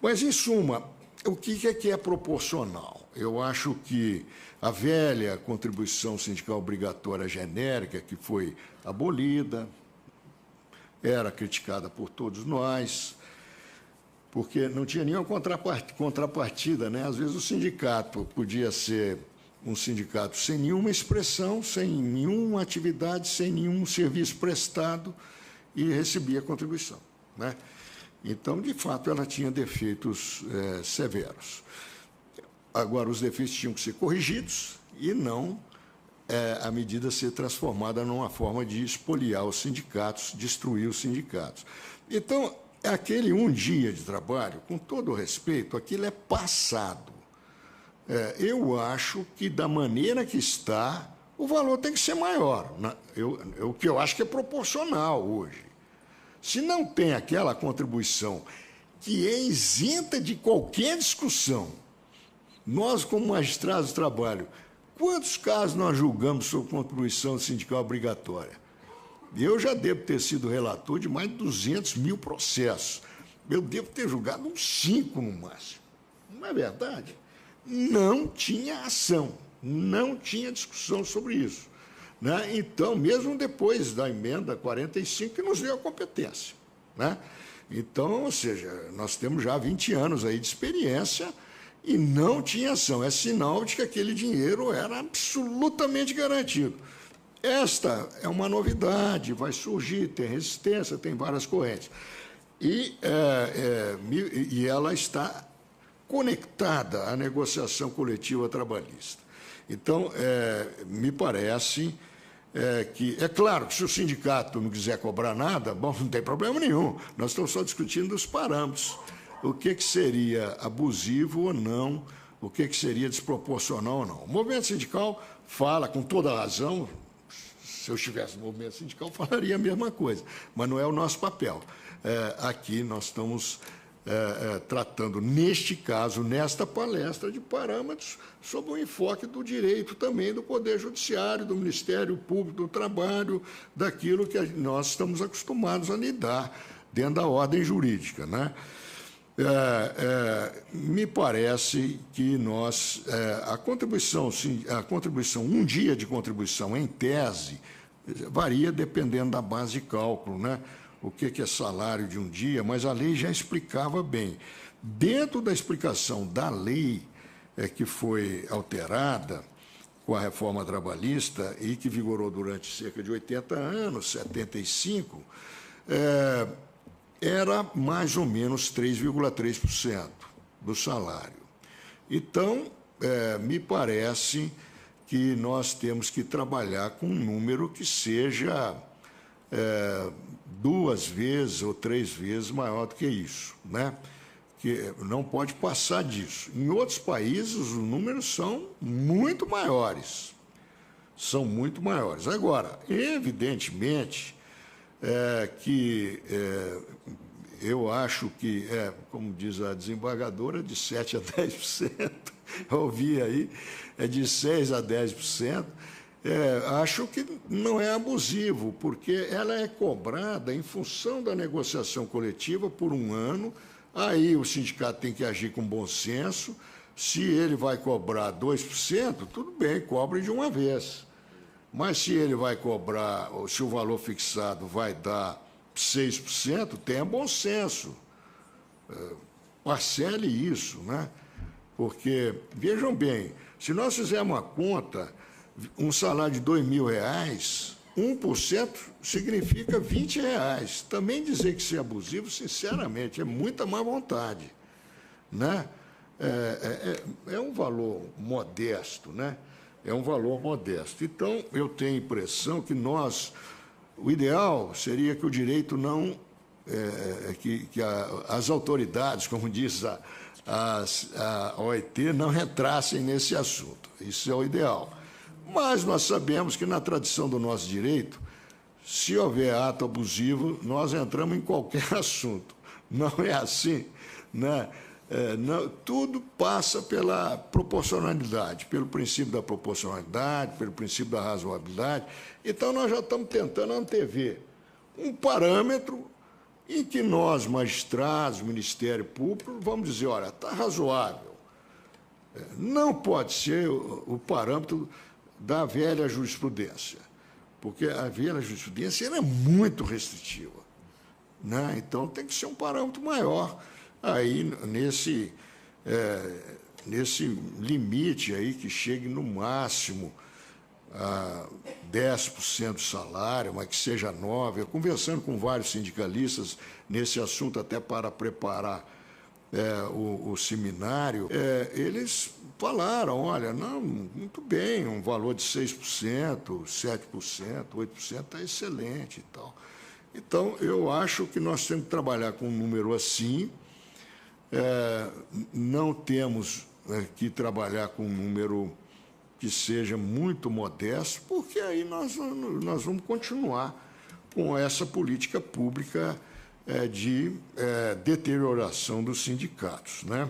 Mas, em suma, o que é proporcional? Eu acho que a velha contribuição sindical obrigatória genérica, que foi abolida, era criticada por todos nós, porque não tinha nenhuma contrapartida, né? Às vezes o sindicato podia ser um sindicato sem nenhuma expressão, sem nenhuma atividade, sem nenhum serviço prestado e recebia contribuição, né? Então, de fato, ela tinha defeitos severos. Agora, os defeitos tinham que ser corrigidos e não a medida ser transformada numa forma de espoliar os sindicatos, destruir os sindicatos. Então, aquele um dia de trabalho, com todo o respeito, aquilo é passado. Eu acho que, da maneira que está, o valor tem que ser maior. O que eu acho que é proporcional hoje. Se não tem aquela contribuição que é isenta de qualquer discussão, nós, como magistrados do trabalho, quantos casos nós julgamos sobre contribuição sindical obrigatória? Eu já devo ter sido relator de mais de 200 mil processos. Eu devo ter julgado uns 5 no máximo. Não é verdade? Não tinha ação, não tinha discussão sobre isso, né? Então, mesmo depois da emenda 45, que nos deu a competência, né? Então, ou seja, nós temos já 20 anos aí de experiência e não tinha ação. É sinal de que aquele dinheiro era absolutamente garantido. Esta é uma novidade, vai surgir, tem resistência, tem várias correntes. E ela está conectada à negociação coletiva trabalhista. Então, me parece que... É claro que se o sindicato não quiser cobrar nada, bom, não tem problema nenhum. Nós estamos só discutindo os parâmetros. O que seria abusivo ou não, o que seria desproporcional ou não. O movimento sindical fala com toda a razão. Se eu estivesse no movimento sindical, falaria a mesma coisa, mas não é o nosso papel. Aqui nós estamos tratando, neste caso, nesta palestra, de parâmetros sob o enfoque do direito também do Poder Judiciário, do Ministério Público do Trabalho, daquilo que nós estamos acostumados a lidar dentro da ordem jurídica, né? Me parece que nós, a contribuição, um dia de contribuição, em tese, varia dependendo da base de cálculo, né? O que é salário de um dia, mas a lei já explicava bem. Dentro da explicação da lei que foi alterada com a reforma trabalhista e que vigorou durante cerca de 80 anos, 75, era mais ou menos 3,3% do salário. Então, me parece que nós temos que trabalhar com um número que seja 2 vezes ou 3 vezes maior do que isso, né? Que não pode passar disso. Em outros países, os números são muito maiores. São muito maiores. Agora, evidentemente, que eu acho que, como diz a desembargadora, de 7% a 10%, eu ouvi aí, de 6% a 10%, acho que não é abusivo, porque ela é cobrada em função da negociação coletiva por um ano, aí o sindicato tem que agir com bom senso. Se ele vai cobrar 2%, tudo bem, cobre de uma vez. Mas se ele vai cobrar, ou se o valor fixado vai dar 6%, tenha bom senso. Parcele isso, né? Porque, vejam bem, se nós fizermos uma conta, um salário de R$2.000, 1% significa R$20. Também dizer que isso é abusivo, sinceramente, é muita má vontade, né? É um valor modesto, né? É um valor modesto. Então, eu tenho a impressão que o ideal seria que o direito não... que as autoridades, como diz a OIT, não entrassem nesse assunto. Isso é o ideal. Mas nós sabemos que, na tradição do nosso direito, se houver ato abusivo, nós entramos em qualquer assunto. Não é assim, né? Tudo passa pela proporcionalidade, pelo princípio da proporcionalidade, pelo princípio da razoabilidade. Então, nós já estamos tentando antever um parâmetro em que nós, magistrados, Ministério Público, vamos dizer, olha, está razoável. Não pode ser o parâmetro da velha jurisprudência, porque a velha jurisprudência era muito restritiva, né? Então, tem que ser um parâmetro maior aí nesse limite aí que chegue no máximo a 10% do salário, mas que seja 9%. Conversando com vários sindicalistas nesse assunto, até para preparar o seminário, eles falaram, olha, não, muito bem, um valor de 6%, 7%, 8% está excelente e tal. Então, eu acho que nós temos que trabalhar com um número assim, não temos que trabalhar com um número que seja muito modesto, porque aí nós vamos continuar com essa política pública de deterioração dos sindicatos, né?